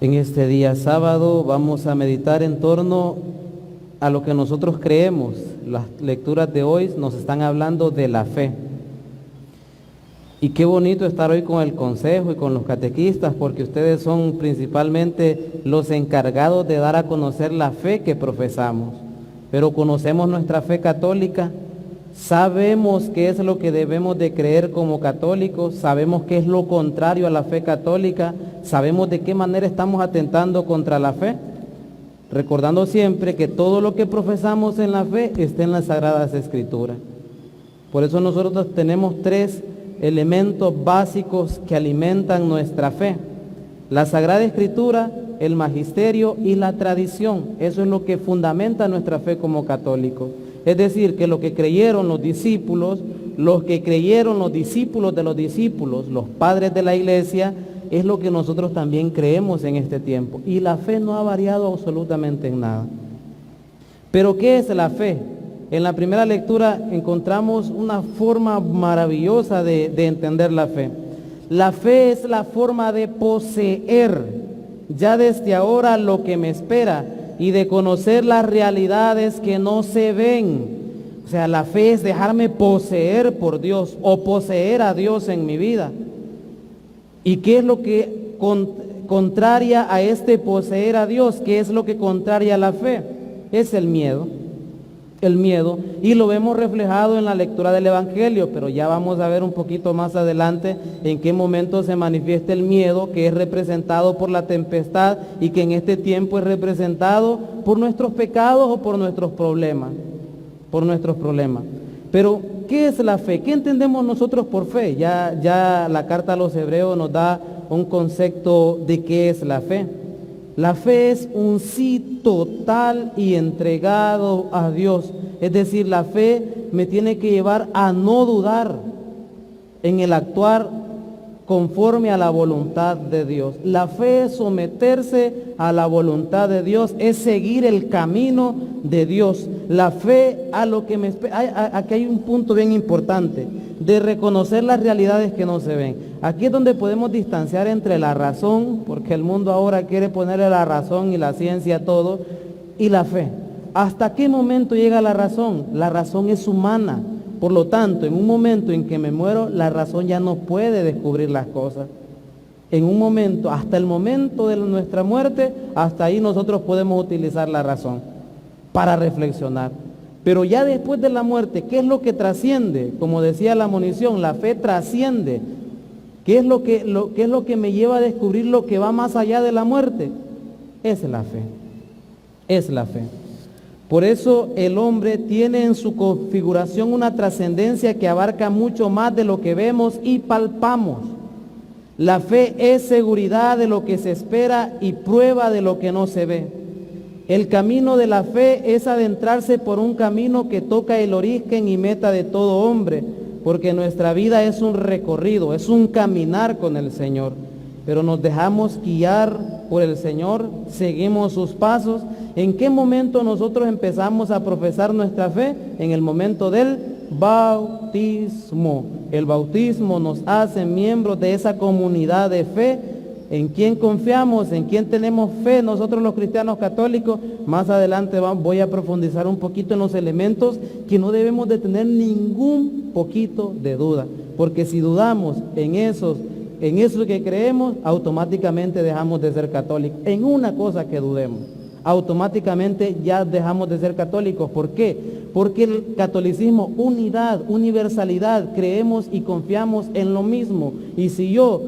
En este día sábado vamos a meditar en torno a lo que nosotros creemos. Las lecturas de hoy nos están hablando de la fe. Y qué bonito estar hoy con el consejo y con los catequistas, porque ustedes son principalmente los encargados de dar a conocer la fe que profesamos. Pero conocemos nuestra fe católica, sabemos qué es lo que debemos de creer como católicos, sabemos qué es lo contrario a la fe católica, sabemos de qué manera estamos atentando contra la fe, recordando siempre que todo lo que profesamos en la fe está en las Sagradas Escrituras. Por eso nosotros tenemos tres elementos básicos que alimentan nuestra fe: la Sagrada Escritura, el magisterio y la tradición. Eso es lo que fundamenta nuestra fe como católicos. Es decir, que lo que creyeron los discípulos, los discípulos de los discípulos, los padres de la iglesia, es lo que nosotros también creemos en este tiempo. Y la fe no ha variado absolutamente en nada. ¿Pero qué es la fe? En la primera lectura encontramos una forma maravillosa de entender la fe. La fe es la forma de poseer ya desde ahora lo que me espera y de conocer las realidades que no se ven. O sea, la fe es dejarme poseer por Dios o poseer a Dios en mi vida. ¿Y qué es lo que contraria a este poseer a Dios? ¿Qué es lo que contraria a la fe? Es el miedo. El miedo, y lo vemos reflejado en la lectura del Evangelio, pero ya vamos a ver un poquito más adelante en qué momento se manifiesta el miedo, que es representado por la tempestad y que en este tiempo es representado por nuestros pecados o por nuestros problemas. Pero, ¿qué es la fe? ¿Qué entendemos nosotros por fe? Ya la carta a los Hebreos nos da un concepto de qué es la fe. La fe es un sí total y entregado a Dios. Es decir, la fe me tiene que llevar a no dudar en el actuar conforme a la voluntad de Dios. La fe es someterse a la voluntad de Dios, es seguir el camino de Dios. La fe a lo que me espera. Aquí hay un punto bien importante, de reconocer las realidades que no se ven. Aquí es donde podemos distanciar entre la razón, porque el mundo ahora quiere ponerle la razón y la ciencia a todo, y la fe. ¿Hasta qué momento llega la razón? La razón es humana. Por lo tanto, en un momento en que me muero, la razón ya no puede descubrir las cosas. En un momento, hasta el momento de nuestra muerte, hasta ahí nosotros podemos utilizar la razón para reflexionar. Pero ya después de la muerte, ¿qué es lo que trasciende? Como decía la monición, la fe trasciende. ¿Qué es lo que me lleva a descubrir lo que va más allá de la muerte? Es la fe. Es la fe. Por eso el hombre tiene en su configuración una trascendencia que abarca mucho más de lo que vemos y palpamos. La fe es seguridad de lo que se espera y prueba de lo que no se ve. El camino de la fe es adentrarse por un camino que toca el origen y meta de todo hombre, porque nuestra vida es un recorrido, es un caminar con el Señor. Pero nos dejamos guiar por el Señor, seguimos sus pasos. ¿En qué momento nosotros empezamos a profesar nuestra fe? En el momento del bautismo. El bautismo nos hace miembros de esa comunidad de fe. ¿En quién confiamos? ¿En quién tenemos fe? Nosotros los cristianos católicos. Más adelante voy a profundizar un poquito en los elementos que no debemos de tener ningún poquito de duda. Porque si dudamos en eso que creemos, automáticamente dejamos de ser católicos. En una cosa que dudemos, automáticamente ya dejamos de ser católicos. ¿Por qué? Porque el catolicismo, unidad, universalidad, creemos y confiamos en lo mismo. Y si yo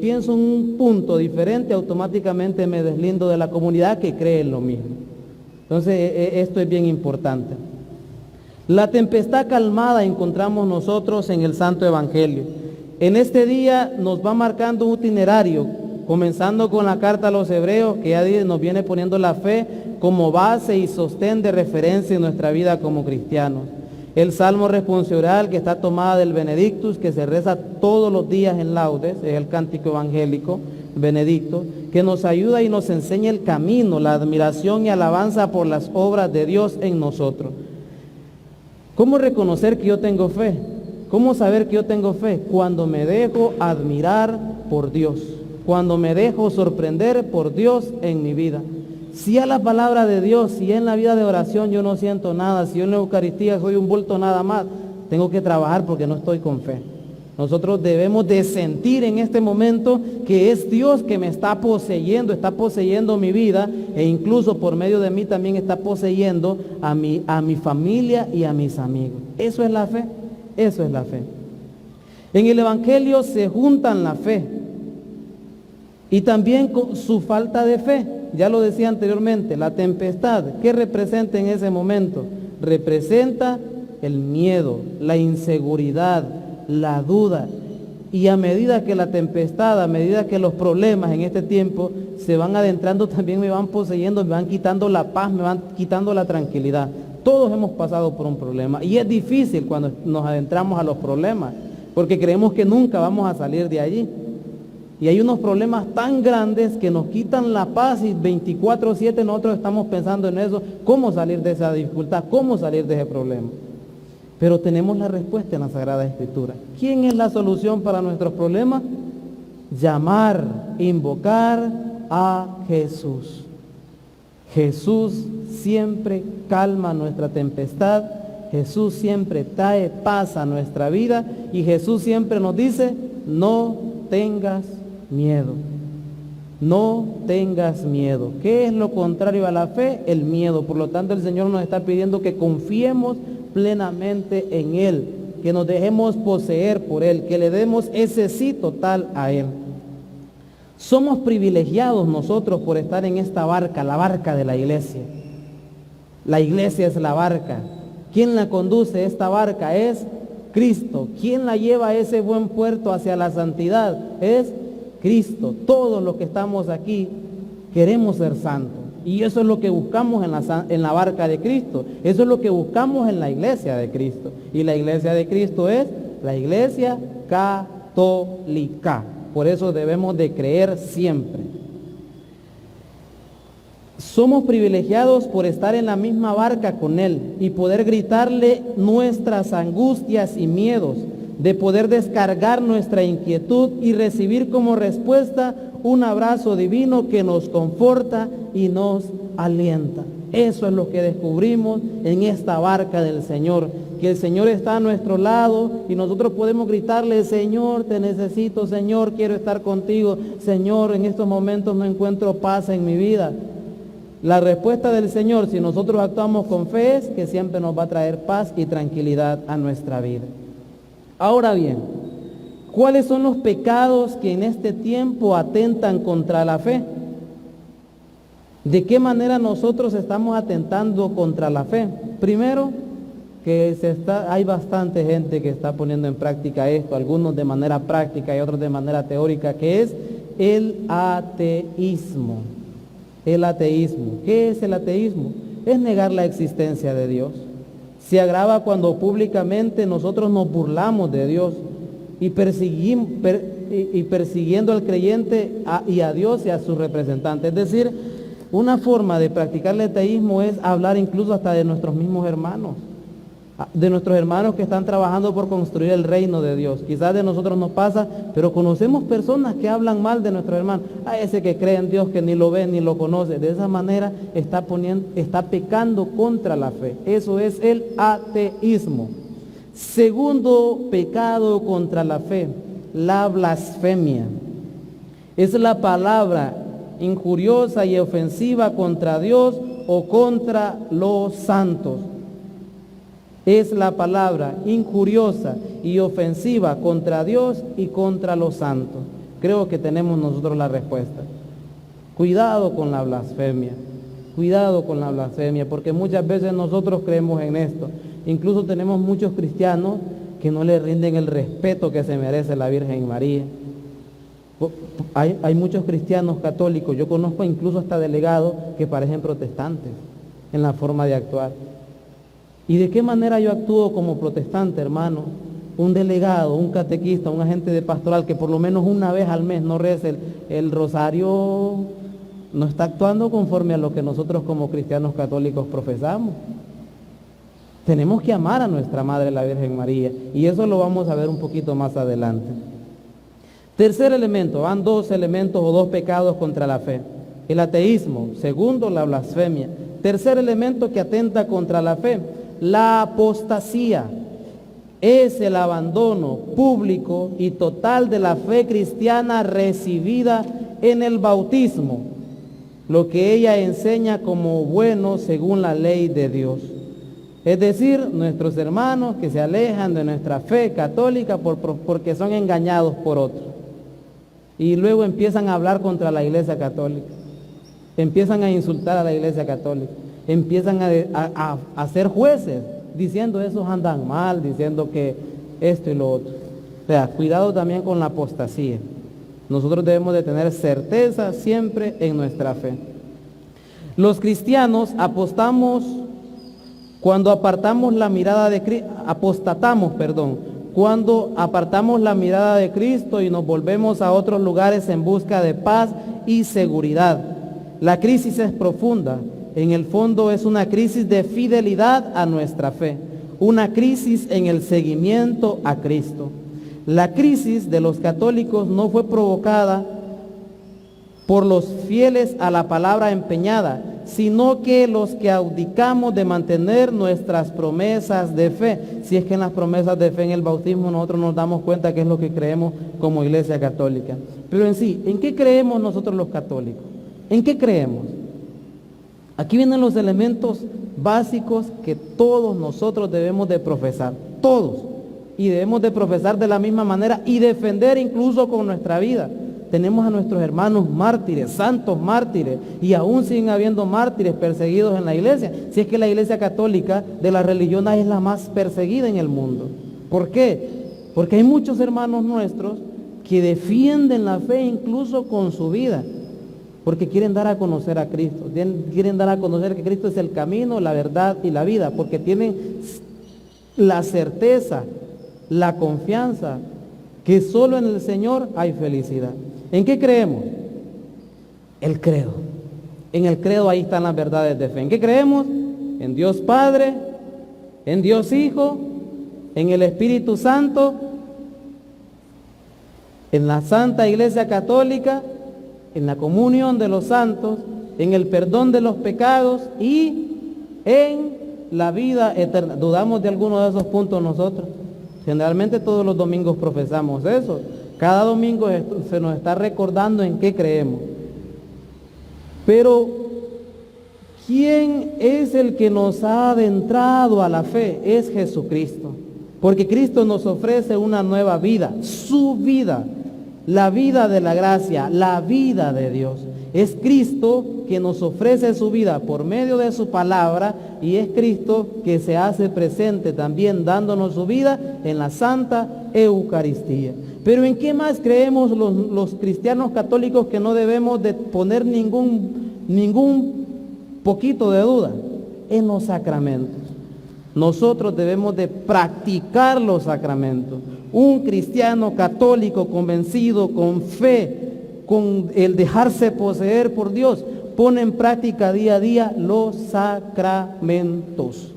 pienso en un punto diferente, automáticamente me deslindo de la comunidad que cree en lo mismo. Entonces, esto es bien importante. La tempestad calmada encontramos nosotros en el Santo Evangelio. En este día nos va marcando un itinerario, comenzando con la carta a los Hebreos, que ya nos viene poniendo la fe como base y sostén de referencia en nuestra vida como cristianos. El Salmo responsorial, que está tomada del Benedictus, que se reza todos los días en laudes, es el cántico evangélico, Benedicto, que nos ayuda y nos enseña el camino, la admiración y alabanza por las obras de Dios en nosotros. ¿Cómo reconocer que yo tengo fe? ¿Cómo saber que yo tengo fe? Cuando me dejo admirar por Dios. cuando me dejo sorprender por Dios en mi vida. Si a la palabra de Dios, si en la vida de oración yo no siento nada, si yo en la Eucaristía soy un bulto nada más, tengo que trabajar porque no estoy con fe. Nosotros debemos de sentir en este momento que es Dios que me está poseyendo mi vida, e incluso por medio de mí también está poseyendo a mi familia y a mis amigos. Eso es la fe, eso es la fe. En el Evangelio se juntan la fe y también con su falta de fe. Ya lo decía anteriormente, la tempestad, ¿qué representa en ese momento? Representa el miedo, la inseguridad, la duda. Y a medida que la tempestad, a medida que los problemas en este tiempo se van adentrando, también me van poseyendo, me van quitando la paz, me van quitando la tranquilidad. Todos hemos pasado por un problema y es difícil cuando nos adentramos a los problemas, porque creemos que nunca vamos a salir de allí. Y hay unos problemas tan grandes que nos quitan la paz y 24/7 nosotros estamos pensando en eso, cómo salir de esa dificultad, cómo salir de ese problema. Pero tenemos la respuesta en la Sagrada Escritura. ¿Quién es la solución para nuestros problemas? Llamar, invocar a Jesús. Jesús siempre calma nuestra tempestad, Jesús siempre trae paz a nuestra vida y Jesús siempre nos dice, no tengas miedo. No tengas miedo. ¿Qué es lo contrario a la fe? El miedo. Por lo tanto, el Señor nos está pidiendo que confiemos plenamente en Él, que nos dejemos poseer por Él, que le demos ese sí total a Él. Somos privilegiados nosotros por estar en esta barca, la barca de la iglesia. La iglesia es la barca. ¿Quién la conduce? Esta barca es Cristo. ¿Quién la lleva a ese buen puerto hacia la santidad? Es Cristo. Todos los que estamos aquí queremos ser santos. Y eso es lo que buscamos en la barca de Cristo. Eso es lo que buscamos en la iglesia de Cristo. Y la iglesia de Cristo es la iglesia católica. Por eso debemos de creer siempre. Somos privilegiados por estar en la misma barca con Él y poder gritarle nuestras angustias y miedos, de poder descargar nuestra inquietud y recibir como respuesta un abrazo divino que nos conforta y nos alienta. Eso es lo que descubrimos en esta barca del Señor, que el Señor está a nuestro lado y nosotros podemos gritarle, Señor, te necesito, Señor, quiero estar contigo, Señor, en estos momentos no encuentro paz en mi vida. La respuesta del Señor, si nosotros actuamos con fe, es que siempre nos va a traer paz y tranquilidad a nuestra vida. Ahora bien, ¿cuáles son los pecados que en este tiempo atentan contra la fe? ¿De qué manera nosotros estamos atentando contra la fe? Primero, que hay bastante gente que está poniendo en práctica esto, algunos de manera práctica y otros de manera teórica, que es el ateísmo. El ateísmo. ¿Qué es el ateísmo? Es negar la existencia de Dios. Se agrava cuando públicamente nosotros nos burlamos de Dios y persiguiendo al creyente y a Dios y a sus representantes. Es decir, una forma de practicar el ateísmo es hablar incluso hasta de nuestros mismos hermanos, de nuestros hermanos que están trabajando por construir el reino de Dios. Quizás de nosotros nos pasa, pero conocemos personas que hablan mal de nuestros hermanos. A ese que cree en Dios, que ni lo ve ni lo conoce. De esa manera está pecando contra la fe. Eso es el ateísmo. Segundo pecado contra la fe, la blasfemia. Es la palabra injuriosa y ofensiva contra Dios o contra los santos. Es la palabra injuriosa y ofensiva contra Dios y contra los santos. Creo que tenemos nosotros la respuesta. Cuidado con la blasfemia. Cuidado con la blasfemia, porque muchas veces nosotros creemos en esto. Incluso tenemos muchos cristianos que no le rinden el respeto que se merece la Virgen María. Hay muchos cristianos católicos, yo conozco incluso hasta delegados que parecen protestantes en la forma de actuar. ¿Y de qué manera yo actúo como protestante, hermano? Un delegado, un catequista, un agente de pastoral que por lo menos una vez al mes no reza el rosario, no está actuando conforme a lo que nosotros como cristianos católicos profesamos. Tenemos que amar a nuestra Madre la Virgen María y eso lo vamos a ver un poquito más adelante. Tercer elemento, van dos elementos o dos pecados contra la fe. El ateísmo. Segundo, la blasfemia. Tercer elemento que atenta contra la fe, la apostasía. Es el abandono público y total de la fe cristiana recibida en el bautismo, lo que ella enseña como bueno según la ley de Dios. Es decir, nuestros hermanos que se alejan de nuestra fe católica porque son engañados por otros. Y luego empiezan a hablar contra la Iglesia Católica. Empiezan a insultar a la Iglesia Católica. Empiezan a ser jueces, diciendo esos andan mal, diciendo que esto y lo otro. O sea, cuidado también con la apostasía. Nosotros debemos de tener certeza siempre en nuestra fe. Los cristianos apostamos cuando apartamos la mirada de Cristo, cuando apartamos la mirada de Cristo y nos volvemos a otros lugares en busca de paz y seguridad. La crisis es profunda. En el fondo es una crisis de fidelidad a nuestra fe, una crisis en el seguimiento a Cristo. La crisis de los católicos no fue provocada por los fieles a la palabra empeñada, sino que los que abdicamos de mantener nuestras promesas de fe. Si es que en las promesas de fe en el bautismo nosotros nos damos cuenta que es lo que creemos como Iglesia Católica. Pero en sí, ¿en qué creemos nosotros los católicos? ¿En qué creemos? Aquí vienen los elementos básicos que todos nosotros debemos de profesar, todos, y debemos de profesar de la misma manera y defender incluso con nuestra vida. Tenemos a nuestros hermanos mártires, santos mártires, y aún siguen habiendo mártires perseguidos en la iglesia, si es que la Iglesia Católica de las religiones es la más perseguida en el mundo. ¿Por qué? Porque hay muchos hermanos nuestros que defienden la fe incluso con su vida, porque quieren dar a conocer a Cristo, quieren dar a conocer que Cristo es el camino, la verdad y la vida, porque tienen la certeza, la confianza, que solo en el Señor hay felicidad. ¿En qué creemos? El credo. En el credo ahí están las verdades de fe. ¿En qué creemos? En Dios Padre, en Dios Hijo, en el Espíritu Santo, en la Santa Iglesia Católica, en la comunión de los santos, en el perdón de los pecados y en la vida eterna. ¿Dudamos de alguno de esos puntos nosotros? Generalmente todos los domingos profesamos eso. Cada domingo se nos está recordando en qué creemos. Pero, ¿quién es el que nos ha adentrado a la fe? Es Jesucristo. Porque Cristo nos ofrece una nueva vida, su vida. La vida de la gracia, la vida de Dios. Es Cristo que nos ofrece su vida por medio de su palabra y es Cristo que se hace presente también dándonos su vida en la Santa Eucaristía. Pero ¿en qué más creemos los cristianos católicos que no debemos de poner ningún poquito de duda? En los sacramentos. Nosotros debemos de practicar los sacramentos. Un cristiano católico convencido, con fe, con el dejarse poseer por Dios, pone en práctica día a día los sacramentos.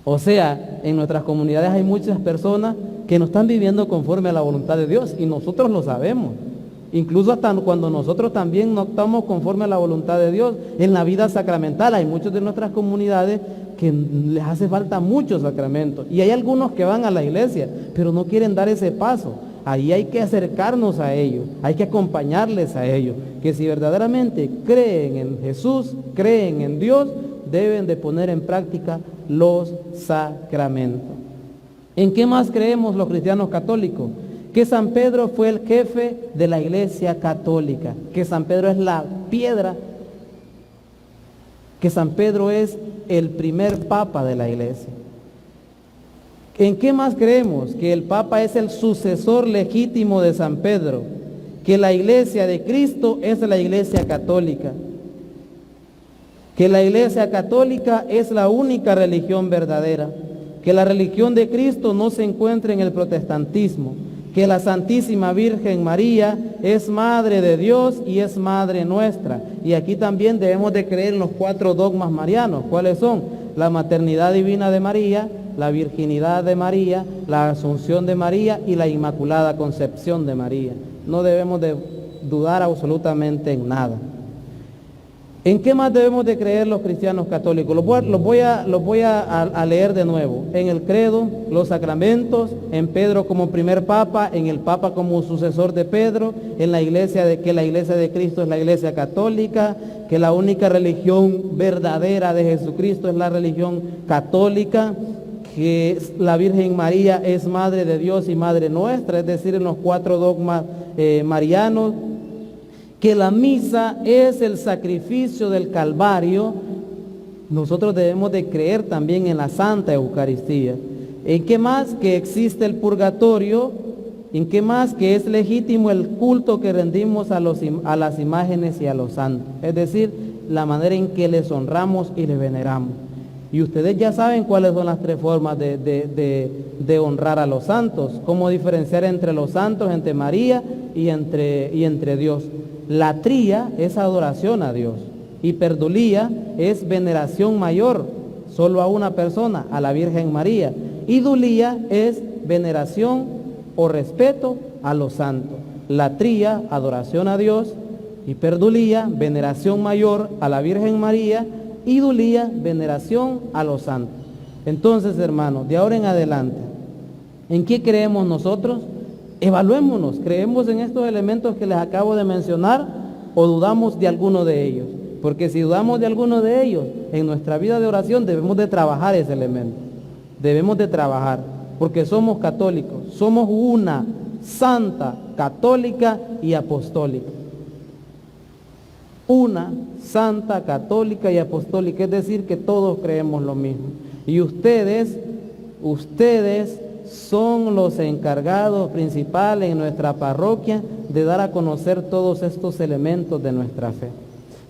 O sea, en nuestras comunidades hay muchas personas que no están viviendo conforme a la voluntad de Dios y nosotros lo sabemos. Incluso hasta cuando nosotros también no estamos conforme a la voluntad de Dios en la vida sacramental, hay muchas de nuestras comunidades que les hace falta muchos sacramentos. Y hay algunos que van a la iglesia, pero no quieren dar ese paso. Ahí hay que acercarnos a ellos, hay que acompañarles a ellos, que si verdaderamente creen en Jesús, creen en Dios, deben de poner en práctica los sacramentos. ¿En qué más creemos los cristianos católicos? Que San Pedro fue el jefe de la Iglesia Católica, que San Pedro es la piedra, que San Pedro es el primer papa de la Iglesia. ¿En qué más creemos? Que el Papa es el sucesor legítimo de San Pedro, que la Iglesia de Cristo es la Iglesia Católica, que la Iglesia Católica es la única religión verdadera, que la religión de Cristo no se encuentra en el protestantismo, que la Santísima Virgen María es Madre de Dios y es Madre nuestra. Y aquí también debemos de creer en los 4 dogmas marianos. ¿Cuáles son? La maternidad divina de María, la virginidad de María, la asunción de María y la inmaculada concepción de María. No debemos de dudar absolutamente en nada. ¿En qué más debemos de creer los cristianos católicos? Los voy a leer de nuevo. En el credo, los sacramentos, en Pedro como primer papa, en el papa como sucesor de Pedro, en la iglesia que la iglesia de Cristo es la iglesia católica, que la única religión verdadera de Jesucristo es la religión católica, que la Virgen María es Madre de Dios y Madre nuestra, es decir, en los 4 dogmas marianos, que la misa es el sacrificio del Calvario. Nosotros debemos de creer también en la Santa Eucaristía. ¿En qué más? Que existe el purgatorio. ¿En qué más? Que es legítimo el culto que rendimos a las imágenes y a los santos. Es decir, la manera en que les honramos y les veneramos. Y ustedes ya saben cuáles son las 3 formas de honrar a los santos. Cómo diferenciar entre los santos, entre María y entre Dios. Latría es adoración a Dios. Hiperdulía es veneración mayor, solo a una persona, a la Virgen María. Idulía es veneración o respeto a los santos. Latría, adoración a Dios. Hiperdulía, veneración mayor a la Virgen María. Idulía, veneración a los santos. Entonces, hermanos, de ahora en adelante, ¿en qué creemos nosotros? Evaluémonos, ¿creemos en estos elementos que les acabo de mencionar o dudamos de alguno de ellos? Porque si dudamos de alguno de ellos, en nuestra vida de oración debemos de trabajar ese elemento. Debemos de trabajar, porque somos católicos, somos una santa, católica y apostólica. Una santa, católica y apostólica, es decir, que todos creemos lo mismo. Y ustedes son los encargados principales en nuestra parroquia de dar a conocer todos estos elementos de nuestra fe.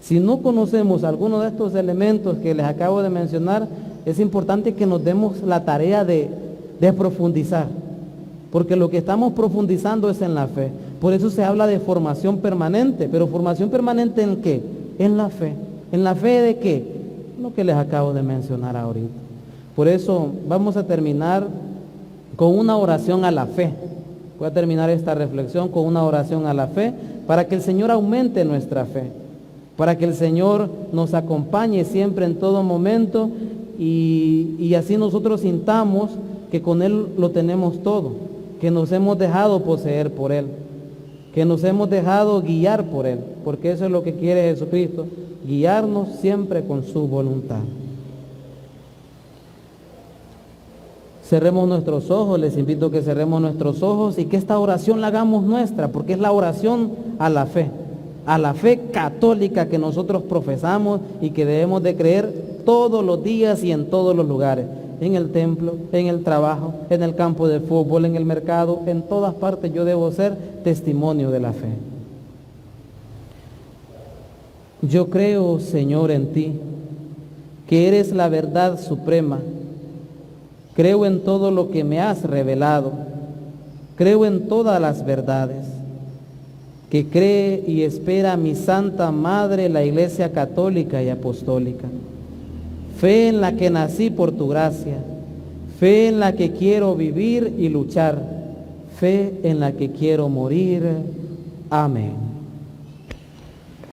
Si no conocemos alguno de estos elementos que les acabo de mencionar, es importante que nos demos la tarea de profundizar, porque lo que estamos profundizando es en la fe. Por eso se habla de formación permanente, pero ¿formación permanente en qué? En la fe. ¿En la fe de qué? Lo que les acabo de mencionar ahorita. Por eso vamos a terminar con una oración a la fe. Voy a terminar esta reflexión con una oración a la fe para que el Señor aumente nuestra fe, para que el Señor nos acompañe siempre en todo momento y así nosotros sintamos que con Él lo tenemos todo, que nos hemos dejado poseer por Él, que nos hemos dejado guiar por Él, porque eso es lo que quiere Jesucristo, guiarnos siempre con su voluntad. Cerremos nuestros ojos, les invito a que cerremos nuestros ojos y que esta oración la hagamos nuestra, porque es la oración a la fe católica que nosotros profesamos y que debemos de creer todos los días y en todos los lugares, en el templo, en el trabajo, en el campo de fútbol, en el mercado, en todas partes yo debo ser testimonio de la fe. Yo creo, Señor, en ti, que eres la verdad suprema. Creo en todo lo que me has revelado. Creo en todas las verdades que cree y espera mi Santa Madre, la Iglesia Católica y Apostólica. Fe en la que nací por tu gracia. Fe en la que quiero vivir y luchar. Fe en la que quiero morir. Amén.